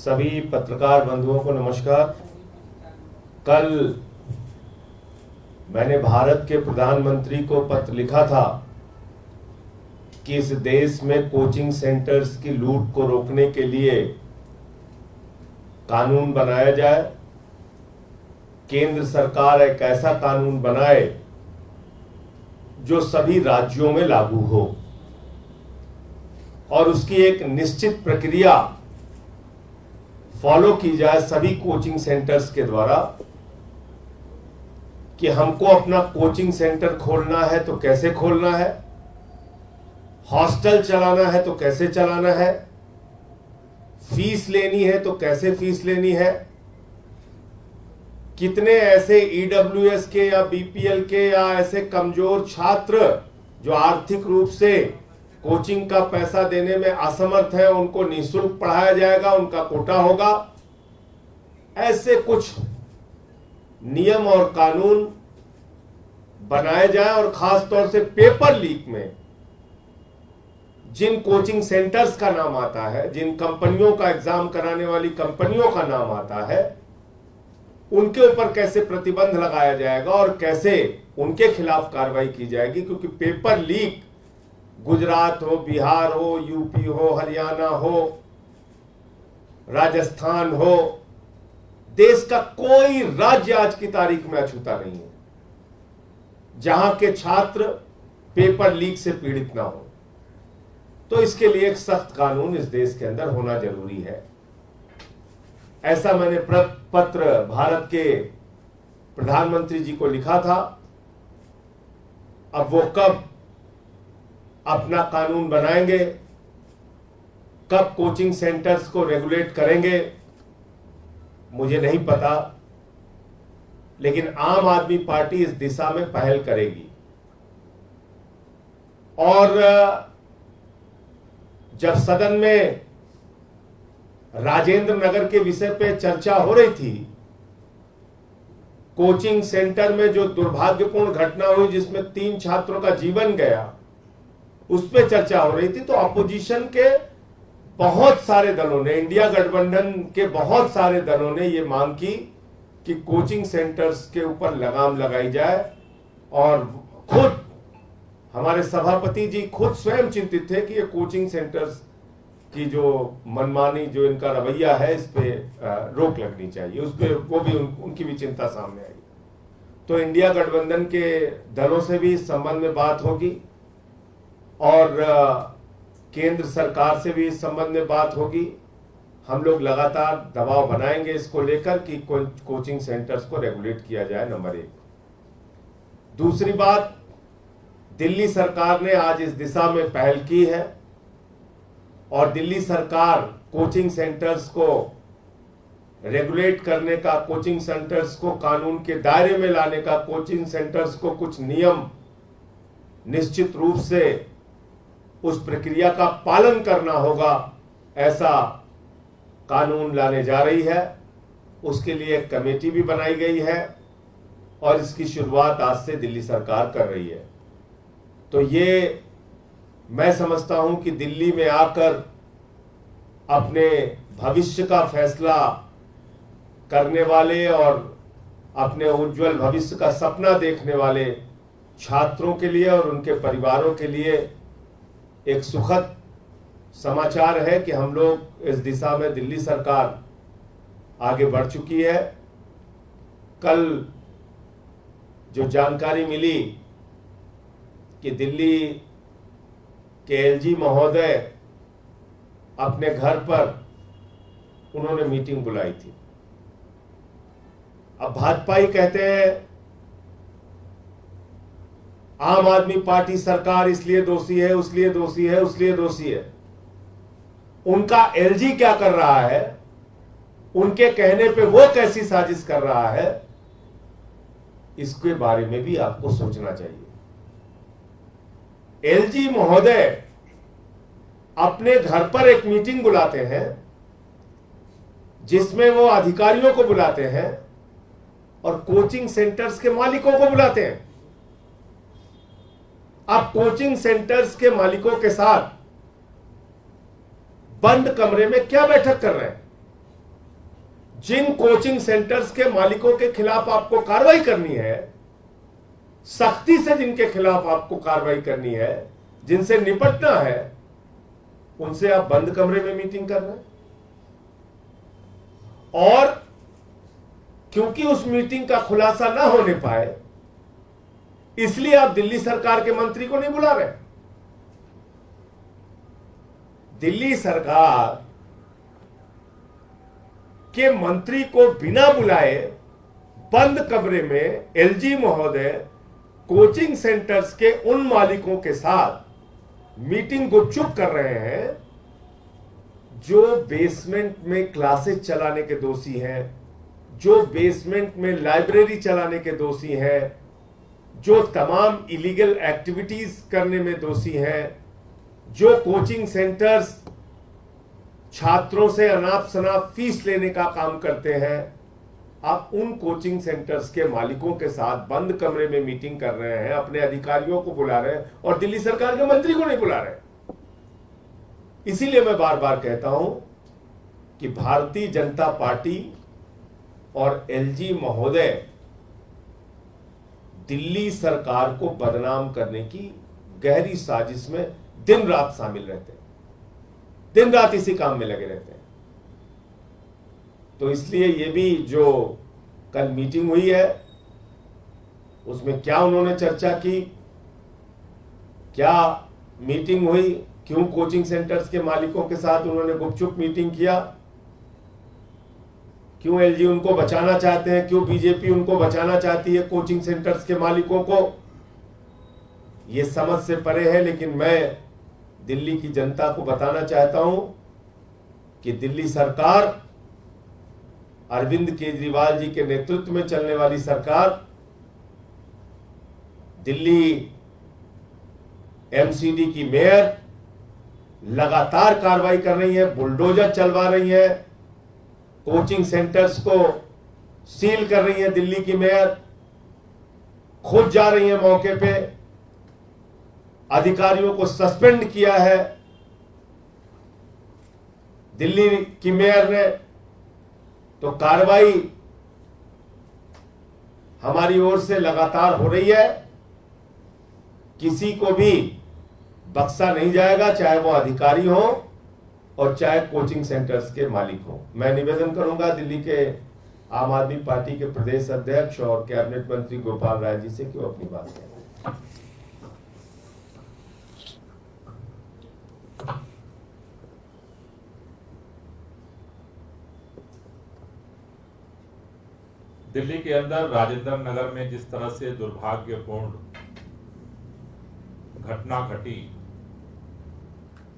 सभी पत्रकार बंधुओं को नमस्कार। कल मैंने भारत के प्रधानमंत्री को पत्र लिखा था कि इस देश में कोचिंग सेंटर्स की लूट को रोकने के लिए कानून बनाया जाए। केंद्र सरकार एक ऐसा कानून बनाए जो सभी राज्यों में लागू हो और उसकी एक निश्चित प्रक्रिया फॉलो की जाए सभी कोचिंग सेंटर्स के द्वारा कि हमको अपना कोचिंग सेंटर खोलना है तो कैसे खोलना है, हॉस्टल चलाना है तो कैसे चलाना है, फीस लेनी है तो कैसे फीस लेनी है, कितने ऐसे ईडब्ल्यूएस के या बीपीएल के या ऐसे कमजोर छात्र जो आर्थिक रूप से कोचिंग का पैसा देने में असमर्थ है उनको निःशुल्क पढ़ाया जाएगा, उनका कोटा होगा। ऐसे कुछ नियम और कानून बनाए जाए और खास तौर से पेपर लीक में जिन कोचिंग सेंटर्स का नाम आता है, जिन कंपनियों का एग्जाम कराने वाली कंपनियों का नाम आता है, उनके ऊपर कैसे प्रतिबंध लगाया जाएगा और कैसे उनके खिलाफ कार्रवाई की जाएगी। क्योंकि पेपर लीक गुजरात हो, बिहार हो, यूपी हो, हरियाणा हो, राजस्थान हो, देश का कोई राज्य आज की तारीख में अछूता नहीं है जहां के छात्र पेपर लीक से पीड़ित ना हो। तो इसके लिए एक सख्त कानून इस देश के अंदर होना जरूरी है। ऐसा मैंने पत्र भारत के प्रधानमंत्री जी को लिखा था। अब वो कब अपना कानून बनाएंगे, कब कोचिंग सेंटर्स को रेगुलेट करेंगे, मुझे नहीं पता, लेकिन आम आदमी पार्टी इस दिशा में पहल करेगी। और जब सदन में राजेंद्र नगर के विषय पे चर्चा हो रही थी, कोचिंग सेंटर में जो दुर्भाग्यपूर्ण घटना हुई जिसमें 3 छात्रों का जीवन गया, उस पर चर्चा हो रही थी, तो अपोजिशन के बहुत सारे दलों ने, इंडिया गठबंधन के बहुत सारे दलों ने यह मांग की कि कोचिंग सेंटर्स के ऊपर लगाम लगाई जाए। और खुद हमारे सभापति जी खुद स्वयं चिंतित थे कि ये कोचिंग सेंटर्स की जो मनमानी, जो इनका रवैया है, इस पे रोक लगनी चाहिए। उस पे वो भी उनकी भी चिंता सामने आई। तो इंडिया गठबंधन के दलों से भी इस संबंध में बात होगी और केंद्र सरकार से भी इस संबंध में बात होगी। हम लोग लगातार दबाव बनाएंगे इसको लेकर कि कोचिंग सेंटर्स को रेगुलेट किया जाए, नंबर 1। दूसरी बात, दिल्ली सरकार ने आज इस दिशा में पहल की है और दिल्ली सरकार कोचिंग सेंटर्स को रेगुलेट करने का, कोचिंग सेंटर्स को कानून के दायरे में लाने का, कोचिंग सेंटर्स को कुछ नियम निश्चित रूप से उस प्रक्रिया का पालन करना होगा, ऐसा कानून लाने जा रही है। उसके लिए एक कमेटी भी बनाई गई है और इसकी शुरुआत आज से दिल्ली सरकार कर रही है। तो ये मैं समझता हूं कि दिल्ली में आकर अपने भविष्य का फैसला करने वाले और अपने उज्जवल भविष्य का सपना देखने वाले छात्रों के लिए और उनके परिवारों के लिए एक सुखद समाचार है कि हम लोग इस दिशा में, दिल्ली सरकार आगे बढ़ चुकी है। कल जो जानकारी मिली कि दिल्ली के एलजी महोदय अपने घर पर उन्होंने मीटिंग बुलाई थी। अब भाजपा ही कहते हैं आम आदमी पार्टी सरकार इसलिए दोषी है, उसलिए दोषी है, उसलिए दोषी है। उनका एलजी क्या कर रहा है, उनके कहने पे वो कैसी साजिश कर रहा है, इसके बारे में भी आपको सोचना चाहिए। एलजी महोदय अपने घर पर एक मीटिंग बुलाते हैं जिसमें वो अधिकारियों को बुलाते हैं और कोचिंग सेंटर्स के मालिकों को बुलाते हैं। आप कोचिंग सेंटर्स के मालिकों के साथ बंद कमरे में क्या बैठक कर रहे हैं? जिन कोचिंग सेंटर्स के मालिकों के खिलाफ आपको कार्रवाई करनी है, सख्ती से जिनके खिलाफ आपको कार्रवाई करनी है, जिनसे निपटना है, उनसे आप बंद कमरे में मीटिंग कर रहे हैं। और क्योंकि उस मीटिंग का खुलासा ना होने पाए, इसलिए आप दिल्ली सरकार के मंत्री को नहीं बुला रहे। दिल्ली सरकार के मंत्री को बिना बुलाए बंद कमरे में एलजी महोदय कोचिंग सेंटर्स के उन मालिकों के साथ मीटिंग गुपचुप कर रहे हैं जो बेसमेंट में क्लासेस चलाने के दोषी हैं, जो बेसमेंट में लाइब्रेरी चलाने के दोषी हैं, जो तमाम इलीगल एक्टिविटीज करने में दोषी हैं, जो कोचिंग सेंटर्स छात्रों से अनाप शनाप फीस लेने का काम करते हैं। आप उन कोचिंग सेंटर्स के मालिकों के साथ बंद कमरे में मीटिंग कर रहे हैं, अपने अधिकारियों को बुला रहे हैं और दिल्ली सरकार के मंत्री को नहीं बुला रहे। इसीलिए मैं बार बार कहता हूं कि भारतीय जनता पार्टी और एलजी महोदय दिल्ली सरकार को बदनाम करने की गहरी साजिश में दिन रात शामिल रहते हैं, दिन रात इसी काम में लगे रहते हैं। तो इसलिए ये भी जो कल मीटिंग हुई है, उसमें क्या उन्होंने चर्चा की, क्या मीटिंग हुई, क्यों कोचिंग सेंटर्स के मालिकों के साथ उन्होंने गुपचुप मीटिंग किया, क्यों एलजी उनको बचाना चाहते हैं, क्यों बीजेपी उनको बचाना चाहती है कोचिंग सेंटर्स के मालिकों को, ये समझ से परे है। लेकिन मैं दिल्ली की जनता को बताना चाहता हूं कि दिल्ली सरकार, अरविंद केजरीवाल जी के नेतृत्व में चलने वाली सरकार, दिल्ली एमसीडी की मेयर लगातार कार्रवाई कर रही है, बुलडोजर चलवा रही है, कोचिंग सेंटर्स को सील कर रही है। दिल्ली की मेयर खुद जा रही है मौके पे, अधिकारियों को सस्पेंड किया है दिल्ली की मेयर ने। तो कार्रवाई हमारी ओर से लगातार हो रही है, किसी को भी बख्शा नहीं जाएगा, चाहे वो अधिकारी हो और चाहे कोचिंग सेंटर्स के मालिक हो। मैं निवेदन करूंगा दिल्ली के आम आदमी पार्टी के प्रदेश अध्यक्ष और कैबिनेट मंत्री गोपाल राय जी से कि वो अपनी बात करें। दिल्ली के अंदर राजेंद्र नगर में जिस तरह से दुर्भाग्यपूर्ण घटना घटी,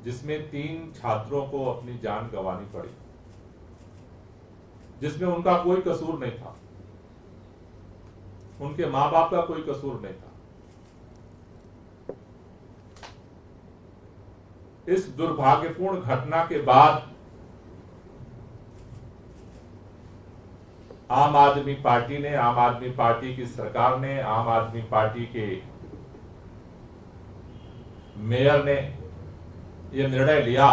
जिसमें 3 छात्रों को अपनी जान गंवानी पड़ी, जिसमें उनका कोई कसूर नहीं था, उनके मां बाप का कोई कसूर नहीं था। इस दुर्भाग्यपूर्ण घटना के बाद आम आदमी पार्टी ने, आम आदमी पार्टी की सरकार ने, आम आदमी पार्टी के मेयर ने यह निर्णय लिया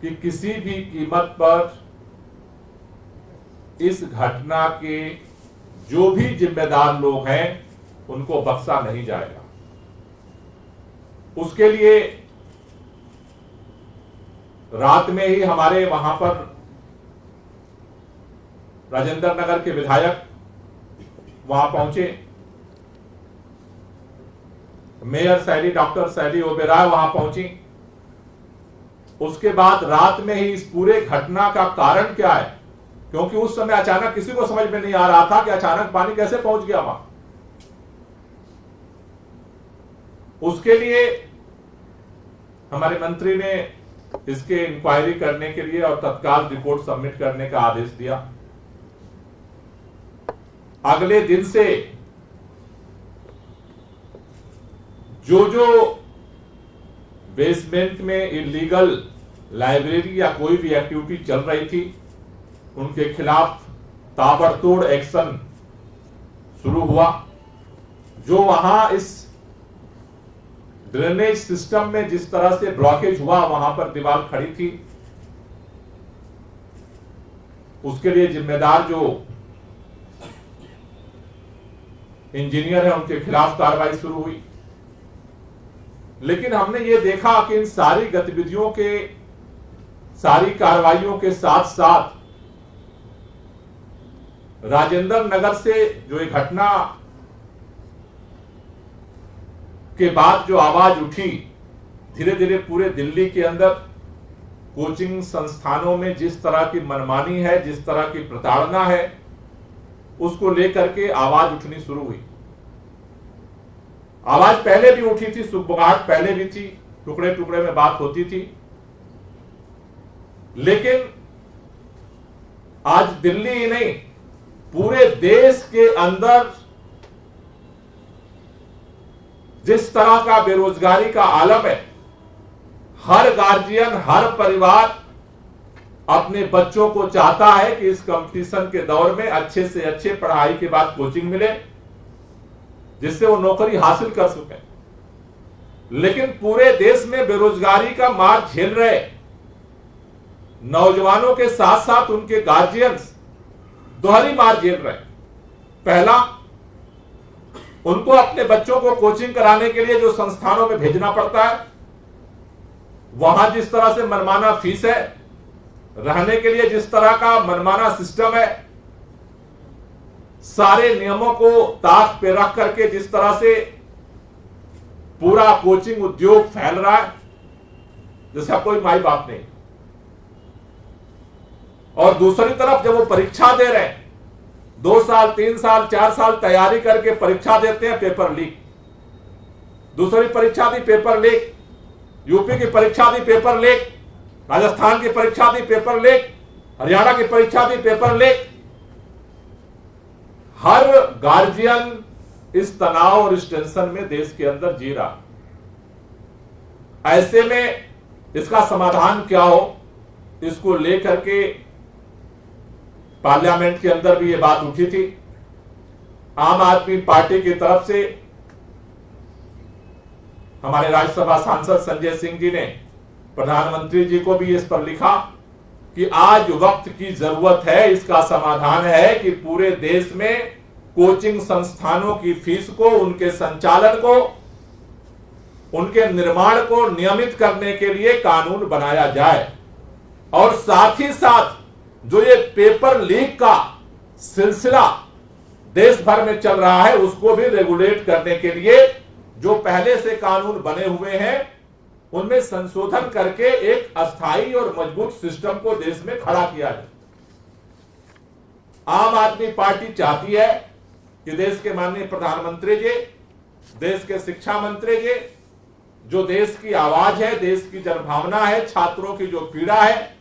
कि किसी भी कीमत पर इस घटना के जो भी जिम्मेदार लोग हैं उनको बख्शा नहीं जाएगा। उसके लिए रात में ही हमारे वहां पर राजेंद्र नगर के विधायक वहां पहुंचे, मेयर डॉक्टर शैली ओबेरॉय वहां पहुंची। उसके बाद रात में ही इस पूरे घटना का कारण क्या है, क्योंकि उस समय अचानक किसी को समझ में नहीं आ रहा था कि अचानक पानी कैसे पहुंच गया वहां। उसके लिए हमारे मंत्री ने इसके इंक्वायरी करने के लिए और तत्काल रिपोर्ट सबमिट करने का आदेश दिया। अगले दिन से जो बेसमेंट में इलीगल लाइब्रेरी या कोई भी एक्टिविटी चल रही थी, उनके खिलाफ ताबड़तोड़ एक्शन शुरू हुआ। जो वहां इस ड्रेनेज सिस्टम में जिस तरह से ब्लॉकेज हुआ, वहां पर दीवार खड़ी थी, उसके लिए जिम्मेदार जो इंजीनियर है उनके खिलाफ कार्रवाई शुरू हुई। लेकिन हमने ये देखा कि इन सारी गतिविधियों के, सारी कार्रवाइयों के साथ साथ राजेंद्र नगर से जो एक घटना के बाद जो आवाज उठी, धीरे धीरे पूरे दिल्ली के अंदर कोचिंग संस्थानों में जिस तरह की मनमानी है, जिस तरह की प्रताड़ना है, उसको लेकर के आवाज उठनी शुरू हुई। आवाज पहले भी उठी थी, सुगबुगाहट पहले भी थी, टुकड़े टुकड़े में बात होती थी, लेकिन आज दिल्ली ही नहीं पूरे देश के अंदर जिस तरह का बेरोजगारी का आलम है, हर गार्जियन, हर परिवार अपने बच्चों को चाहता है कि इस कंपटीशन के दौर में अच्छे से अच्छे पढ़ाई के बाद कोचिंग मिले, जिससे वो नौकरी हासिल कर सके। लेकिन पूरे देश में बेरोजगारी का मार झेल रहे नौजवानों के साथ साथ उनके गार्जियंस दोहरी मार झेल रहे। पहला, उनको अपने बच्चों को कोचिंग कराने के लिए जो संस्थानों में भेजना पड़ता है, वहां जिस तरह से मनमाना फीस है, रहने के लिए जिस तरह का मनमाना सिस्टम है, सारे नियमों को ताक पे रख करके जिस तरह से पूरा कोचिंग उद्योग फैल रहा है, जिसका कोई माई बाप नहीं। और दूसरी तरफ जब वो परीक्षा दे रहे हैं, 2 साल 3 साल 4 साल तैयारी करके परीक्षा देते हैं, पेपर लीक। दूसरी परीक्षा दी, पेपर लीक। यूपी की परीक्षा दी, पेपर लीक। राजस्थान की परीक्षा दी, पेपर लीक। हरियाणा की परीक्षा दी, पेपर लीक। हर गार्जियन इस तनाव और इस टेंशन में देश के अंदर जी रहा। ऐसे में इसका समाधान क्या हो, इसको लेकर के पार्लियामेंट के अंदर भी ये बात उठी थी। आम आदमी पार्टी की तरफ से हमारे राज्यसभा सांसद संजय सिंह जी ने प्रधानमंत्री जी को भी इस पर लिखा कि आज वक्त की जरूरत है, इसका समाधान है कि पूरे देश में कोचिंग संस्थानों की फीस को, उनके संचालन को, उनके निर्माण को नियमित करने के लिए कानून बनाया जाए। और साथ ही साथ जो ये पेपर लीक का सिलसिला देश भर में चल रहा है, उसको भी रेगुलेट करने के लिए जो पहले से कानून बने हुए हैं, उनमें संशोधन करके एक अस्थायी और मजबूत सिस्टम को देश में खड़ा किया जाए। आम आदमी पार्टी चाहती है कि देश के माननीय प्रधानमंत्री जी, देश के शिक्षा मंत्री जी, जो देश की आवाज है, देश की जनभावना है, छात्रों की जो पीड़ा है,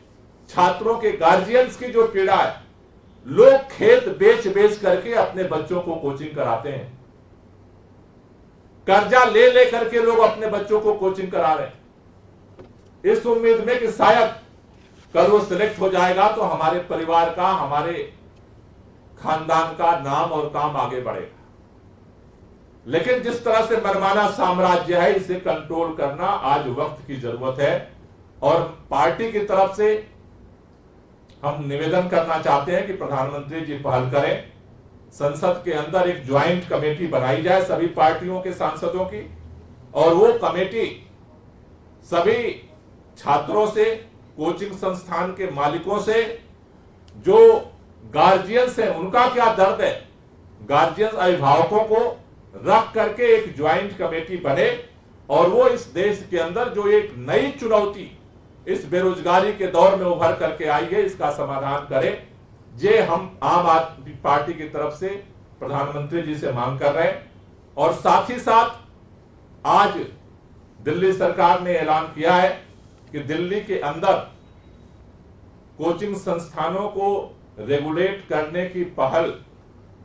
छात्रों के गार्जियंस की जो पीड़ा है, लोग खेत बेच बेच करके अपने बच्चों को कोचिंग कराते हैं, कर्जा ले ले करके लोग अपने बच्चों को कोचिंग करा रहे हैं, इस उम्मीद में कि शायद कल वो सिलेक्ट हो जाएगा तो हमारे परिवार का, हमारे खानदान का नाम और काम आगे बढ़ेगा। लेकिन जिस तरह से मनमाना साम्राज्य है, इसे कंट्रोल करना आज वक्त की जरूरत है। और पार्टी की तरफ से हम निवेदन करना चाहते हैं कि प्रधानमंत्री जी पहल करें, संसद के अंदर एक ज्वाइंट कमेटी बनाई जाए सभी पार्टियों के सांसदों की, और वो कमेटी सभी छात्रों से, कोचिंग संस्थान के मालिकों से, जो गार्जियंस हैं उनका क्या दर्द है, गार्जियंस अभिभावकों को रख करके एक ज्वाइंट कमेटी बने और वो इस देश के अंदर जो एक नई चुनौती इस बेरोजगारी के दौर में उभर करके आई है, इसका समाधान करें। ये हम आम आदमी पार्टी की तरफ से प्रधानमंत्री जी से मांग कर रहे हैं। और साथ ही साथ आज दिल्ली सरकार ने ऐलान किया है कि दिल्ली के अंदर कोचिंग संस्थानों को रेगुलेट करने की पहल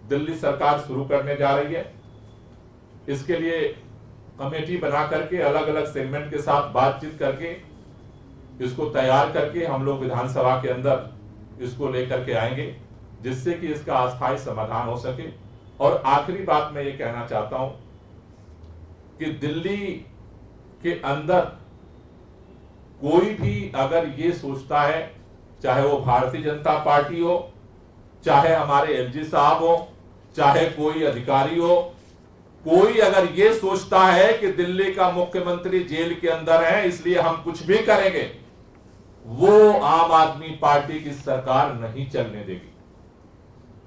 दिल्ली सरकार शुरू करने जा रही है। इसके लिए कमेटी बना करके अलग अलग सेगमेंट के साथ बातचीत करके इसको तैयार करके हम लोग विधानसभा के अंदर इसको लेकर के आएंगे, जिससे कि इसका अस्थायी समाधान हो सके। और आखिरी बात मैं ये कहना चाहता हूं कि दिल्ली के अंदर कोई भी अगर ये सोचता है, चाहे वो भारतीय जनता पार्टी हो, चाहे हमारे एलजी साहब हो, चाहे कोई अधिकारी हो, कोई अगर ये सोचता है कि दिल्ली का मुख्यमंत्री जेल के अंदर है इसलिए हम कुछ भी करेंगे, वो आम आदमी पार्टी की सरकार नहीं चलने देगी।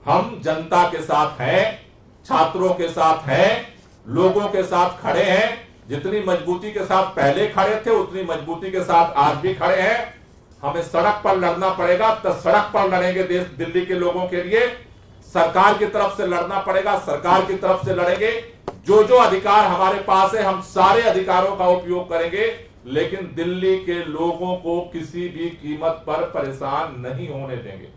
हम जनता के साथ हैं, छात्रों के साथ हैं, लोगों के साथ खड़े हैं। जितनी मजबूती के साथ पहले खड़े थे उतनी मजबूती के साथ आज भी खड़े हैं। हमें सड़क पर लड़ना पड़ेगा तो सड़क पर लड़ेंगे देश दिल्ली के लोगों के लिए। सरकार की तरफ से लड़ना पड़ेगा, सरकार की तरफ से लड़ेंगे। जो जो अधिकार हमारे पास है हम सारे अधिकारों का उपयोग करेंगे, लेकिन दिल्ली के लोगों को किसी भी कीमत पर परेशान नहीं होने देंगे।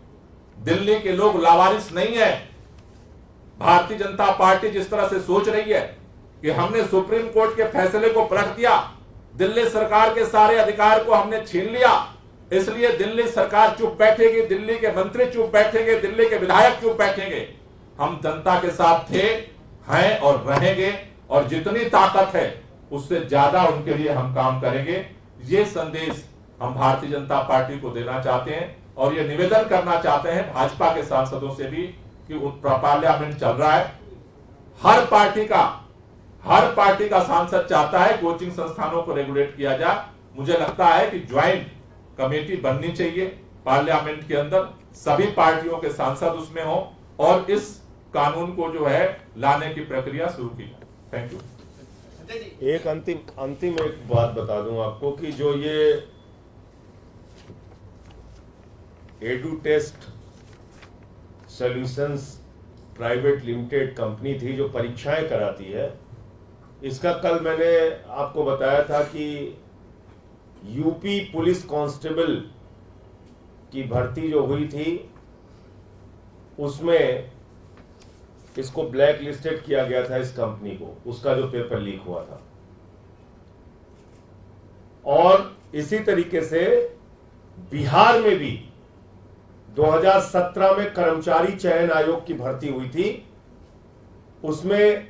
दिल्ली के लोग लावारिस नहीं है। भारतीय जनता पार्टी जिस तरह से सोच रही है कि हमने सुप्रीम कोर्ट के फैसले को पलट दिया, दिल्ली सरकार के सारे अधिकार को हमने छीन लिया, इसलिए दिल्ली सरकार चुप बैठेगी, दिल्ली के मंत्री चुप बैठेंगे, दिल्ली के विधायक चुप बैठेंगे। हम जनता के साथ थे, हैं और रहेंगे, और जितनी ताकत है उससे ज्यादा उनके लिए हम काम करेंगे। ये संदेश हम भारतीय जनता पार्टी को देना चाहते हैं और ये निवेदन करना चाहते हैं भाजपा के सांसदों से भी कि पार्लियामेंट चल रहा है, हर पार्टी का सांसद चाहता है कोचिंग संस्थानों को रेगुलेट किया जाए। मुझे लगता है कि ज्वाइंट कमेटी बननी चाहिए पार्लियामेंट के अंदर, सभी पार्टियों के सांसद उसमें हो और इस कानून को जो है लाने की प्रक्रिया शुरू की जाए। Thank you. एक अंतिम एक बात बता दूं आपको कि जो ये Edu Test Solutions Private Limited company थी जो परीक्षाएं कराती है, इसका कल मैंने आपको बताया था कि यूपी पुलिस कांस्टेबल की भर्ती जो हुई थी उसमें इसको ब्लैक लिस्टेड किया गया था, इस कंपनी को, उसका जो पेपर लीक हुआ था। और इसी तरीके से बिहार में भी 2017 में कर्मचारी चयन आयोग की भर्ती हुई थी, उसमें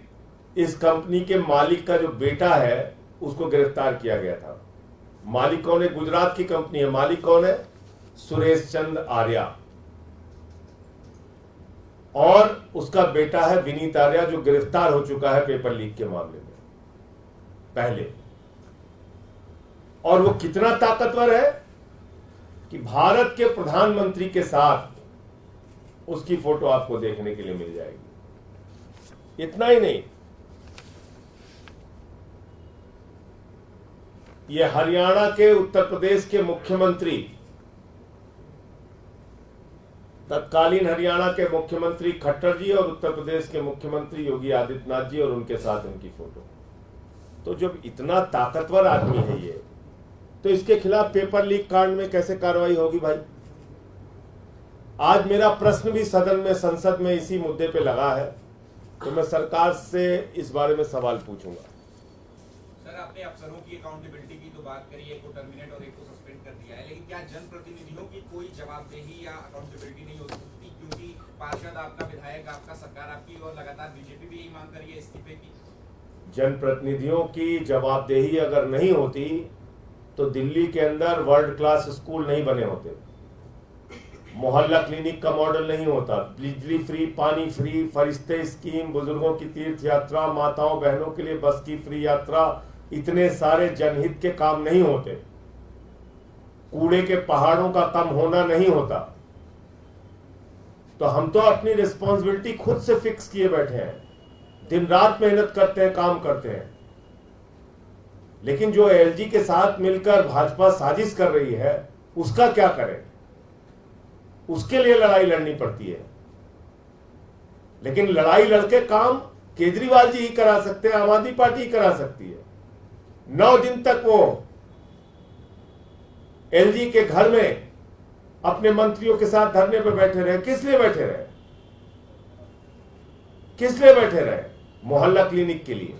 इस कंपनी के मालिक का जो बेटा है उसको गिरफ्तार किया गया था। मालिक कौन है? गुजरात की कंपनी है। मालिक कौन है? सुरेश चंद्र आर्या, और उसका बेटा है विनीत आर्या जो गिरफ्तार हो चुका है पेपर लीक के मामले में पहले। और वो कितना ताकतवर है कि भारत के प्रधानमंत्री के साथ उसकी फोटो आपको देखने के लिए मिल जाएगी। इतना ही नहीं, ये हरियाणा के, उत्तर प्रदेश के मुख्यमंत्री, तत्कालीन हरियाणा के मुख्यमंत्री खट्टर जी और उत्तर प्रदेश के मुख्यमंत्री योगी आदित्यनाथ जी और उनके साथ उनकी फोटो। तो जब इतना ताकतवर आदमी है ये, तो इसके खिलाफ पेपर लीक कांड में कैसे कार्रवाई होगी भाई? आज मेरा प्रश्न भी सदन में, संसद में इसी मुद्दे पे लगा है, तो मैं सरकार से इस बारे में सवाल पूछूंगा। सर, आपने अफसरों की अकाउंटेबिलिटी की तो बात करी, एक को टर्मिनेट और एक को सस्पेंड कर दिया है, लेकिन क्या जनप्रतिनिधियों की कोई जवाबदेही या अकाउंटेबिलिटी नहीं हो सकती? क्योंकि पार्षद आपका, विधायक आपका, सरकार आपकी, और लगातार बीजेपी भी यही मांग कर रही है इस्तीफे की। जनप्रतिनिधियों की जवाबदेही अगर नहीं होती तो दिल्ली के अंदर वर्ल्ड क्लास स्कूल नहीं बने होते, मोहल्ला क्लिनिक का मॉडल नहीं होता, बिजली फ्री, पानी फ्री, फरिश्ते स्कीम, बुजुर्गों की तीर्थ यात्रा, माताओं बहनों के लिए बस की फ्री यात्रा, इतने सारे जनहित के काम नहीं होते, कूड़े के पहाड़ों का कम होना नहीं होता। तो हम तो अपनी रिस्पॉन्सिबिलिटी खुद से फिक्स किए बैठे हैं, दिन रात मेहनत करते हैं, काम करते हैं, लेकिन जो एलजी के साथ मिलकर भाजपा साजिश कर रही है उसका क्या करें? उसके लिए लड़ाई लड़नी पड़ती है, लेकिन लड़ाई लड़के काम केजरीवाल जी ही करा सकते हैं, आम आदमी पार्टी ही करा सकती है। 9 दिन तक वो एलजी के घर में अपने मंत्रियों के साथ धरने पर बैठे रहे। किस लिए बैठे रहे? किस लिए बैठे रहे? मोहल्ला क्लिनिक के लिए,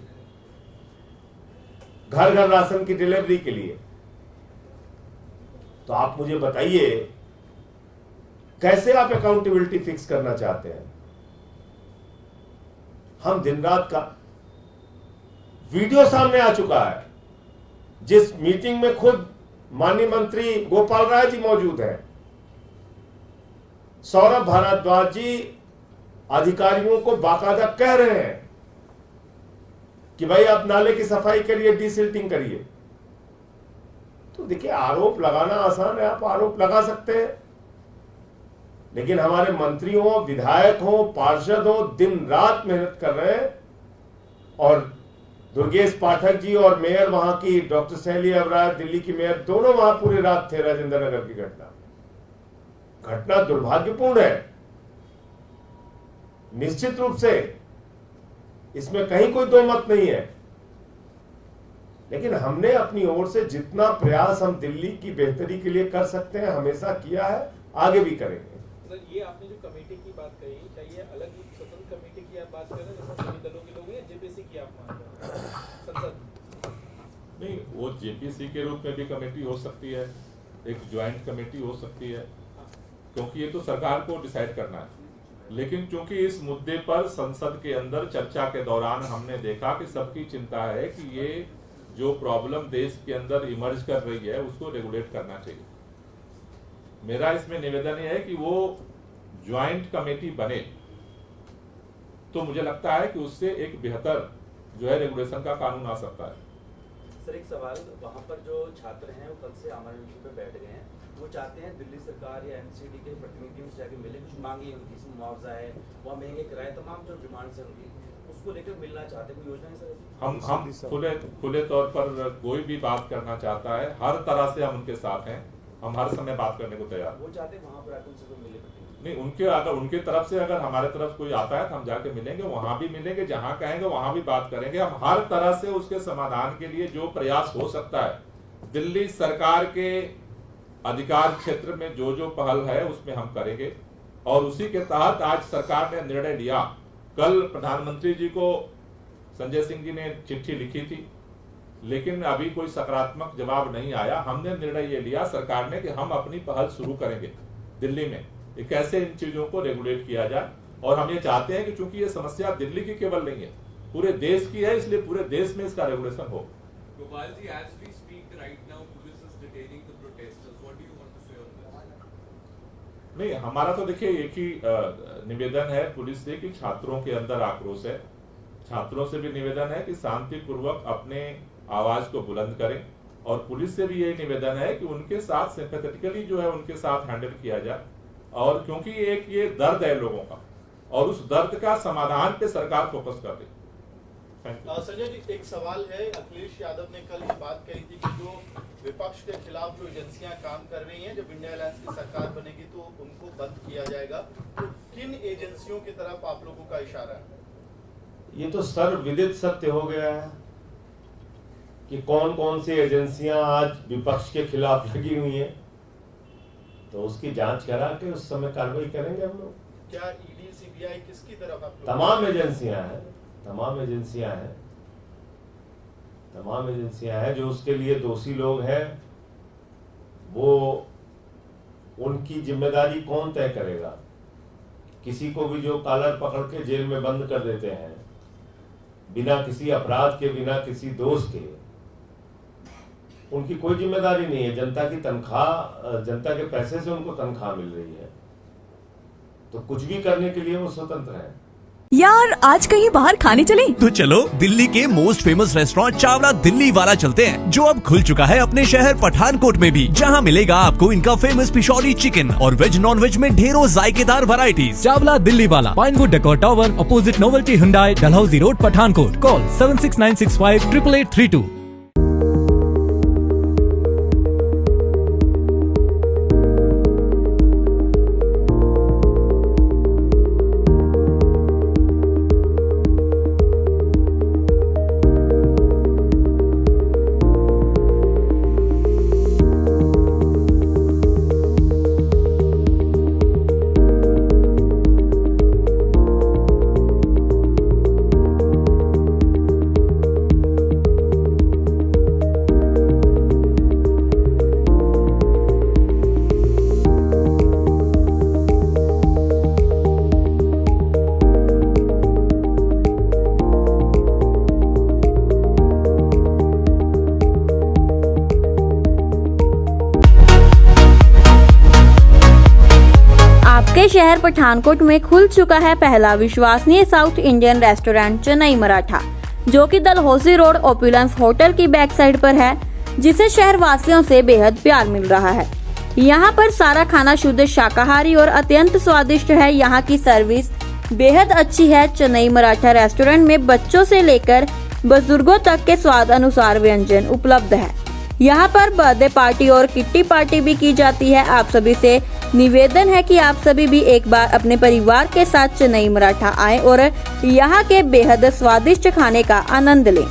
घर घर राशन की डिलीवरी के लिए। तो आप मुझे बताइए कैसे आप अकाउंटेबिलिटी फिक्स करना चाहते हैं? हम दिन रात का वीडियो सामने आ चुका है, जिस मीटिंग में खुद माननीय मंत्री गोपाल राय जी मौजूद हैं, सौरभ भारद्वाज जी अधिकारियों को बाकायदा कह रहे हैं कि भाई आप नाले की सफाई करिए, डीसिल्टिंग करिए। तो देखिए, आरोप लगाना आसान है, आप आरोप लगा सकते हैं, लेकिन हमारे मंत्री हो, विधायक हो, पार्षद हो, दिन रात मेहनत कर रहे हैं। और दुर्गेश पाठक जी और मेयर वहां की डॉक्टर शैली अबरार, दिल्ली की मेयर, दोनों वहां पूरी रात थे। राजेंद्र नगर की घटना दुर्भाग्यपूर्ण है, निश्चित रूप से इसमें कहीं कोई दो मत नहीं है, लेकिन हमने अपनी ओर से जितना प्रयास हम दिल्ली की बेहतरी के लिए कर सकते हैं हमेशा किया है, आगे भी करेंगे। सर, ये आपने जो कमेटी की बात कही, क्या ये अलग स्वतंत्र कमेटी की आप बात कर रहे हैं जैसे सभी दलों के लोग हैं, जेपीसी की आप मान रहे हैं? संसद नहीं, वो जेपीसी के रूप में भी कमेटी हो सकती है, एक ज्वाइंट कमेटी हो सकती है, क्योंकि ये तो सरकार को डिसाइड करना है। लेकिन क्योंकि इस मुद्दे पर संसद के अंदर चर्चा के दौरान हमने देखा कि सबकी चिंता है कि ये जो प्रॉब्लम देश के अंदर इमर्ज कर रही है उसको रेगुलेट करना चाहिए। मेरा इसमें निवेदन है कि वो ज्वाइंट कमेटी बने, तो मुझे लगता है कि उससे एक बेहतर जो है रेगुलेशन का कानून आ सकता है। सर, एक सवाल, वहाँ पर जो छात्र हैं वो कल से आमरण अनशन पे बैठ गए हैं, वो चाहते हैं दिल्ली सरकार या एमसीडी के प्रतिनिधियों से जाके मिले, कुछ मांगी है उनकी, मुआवजा है, वहाँ महंगे किराए, तमाम जो डिमांड्स है उनकी, उसको लेकर मिलना चाहते हैं। कोई योजना है सर? हम खुले तौर पर कोई भी बात करना चाहता है, हर तरह से हम उनके साथ हैं, हम हर समय बात करने को तैयार। वो चाहते हैं वहाँ पर आकर उनसे कोई मिले? नहीं, उनके तरफ से अगर हमारे तरफ कोई आता है तो हम जाके मिलेंगे, वहां भी मिलेंगे, जहां कहेंगे वहां भी बात करेंगे। हम हर तरह से उसके समाधान के लिए जो प्रयास हो सकता है, दिल्ली सरकार के अधिकार क्षेत्र में जो जो पहल है उसमें हम करेंगे। और उसी के तहत आज सरकार ने निर्णय लिया, कल प्रधानमंत्री जी को संजय सिंह जी ने चिट्ठी लिखी थी, लेकिन अभी कोई सकारात्मक जवाब नहीं आया। हमने निर्णय ये लिया सरकार ने कि हम अपनी पहल शुरू करेंगे दिल्ली में, कैसे इन चीजों को रेगुलेट किया जाए। और हम ये चाहते हैं कि चूंकि ये समस्या दिल्ली की केवल नहीं है, पूरे देश की है, इसलिए पूरे देश में इसका रेगुलेशन हो। Gopal ji, as we speak right now, police is detaining the protesters. What do you want to say on this? नहीं, हमारा तो देखिए एक ही निवेदन है पुलिस से कि छात्रों के अंदर आक्रोश है, छात्रों से भी निवेदन है कि शांतिपूर्वक अपने आवाज को बुलंद करें। और पुलिस से भी यही निवेदन है कि उनके साथ सिंपैथेटिकली जो है उनके साथ हैंडल किया जाए। और क्योंकि एक ये दर्द है लोगों का, और उस दर्द का समाधान पे सरकार फोकस कर रही है। संजय जी, एक सवाल है, अखिलेश यादव ने कल ये बात कही थी कि जो विपक्ष के खिलाफ जो एजेंसियां काम कर रही हैं, जब इंडिया अलायंस की सरकार बनेगी तो उनको बंद किया जाएगा। तो किन एजेंसियों की तरफ आप लोगों का इशारा है? ये तो सर्वविदित सत्य हो गया है कि कौन कौन सी एजेंसियां आज विपक्ष के खिलाफ लगी हुई हैं, तो उसकी जांच करा के उस समय कार्रवाई करेंगे हम लोग। क्या ईडी, सीबीआई किसकी तरफ आप लोग? तमाम एजेंसियां हैं, तमाम एजेंसियां हैं, तमाम एजेंसियां हैं। जो उसके लिए दोषी लोग हैं वो उनकी जिम्मेदारी कौन तय करेगा? किसी को भी जो कॉलर पकड़ के जेल में बंद कर देते हैं बिना किसी अपराध के, बिना किसी दोष के, उनकी कोई जिम्मेदारी नहीं है। जनता की तनख्वाह, जनता के पैसे से उनको तनख्वाह मिल रही है, तो कुछ भी करने के लिए वो स्वतंत्र है। यार, आज कहीं बाहर खाने चले? तो चलो दिल्ली के most famous restaurant Chawla Delhi वाला चलते हैं, जो अब खुल चुका है अपने शहर पठानकोट में भी, जहां मिलेगा आपको इनका फेमस पिशौरी चिकन और वेज नॉन वेज में ढेरों जायकेदार वैरायटीज। चावला दिल्ली वाला, Pinewood decor tower, opposite novelty Hyundai, Dalhousie road, Pathankot. Call 7696588832। आपके शहर पठानकोट में खुल चुका है पहला विश्वसनीय south Indian restaurant Chennai Maratha, जो कि डलहौजी रोड ओपुलेंस होटल की बैक साइड पर है, जिसे शहर वासियों से बेहद प्यार मिल रहा है। यहाँ पर सारा खाना शुद्ध शाकाहारी और अत्यंत स्वादिष्ट है। यहाँ की सर्विस बेहद अच्छी है। चेन्नई मराठा रेस्टोरेंट में बच्चों से लेकर बुजुर्गों तक के स्वाद अनुसार व्यंजन उपलब्ध है। यहाँ पर बर्थडे पार्टी और किट्टी पार्टी भी की जाती है। आप सभी से निवेदन है कि आप सभी भी एक बार अपने परिवार के साथ चेन्नई मराठा आएं और यहाँ के बेहद स्वादिष्ट खाने का आनंद लें।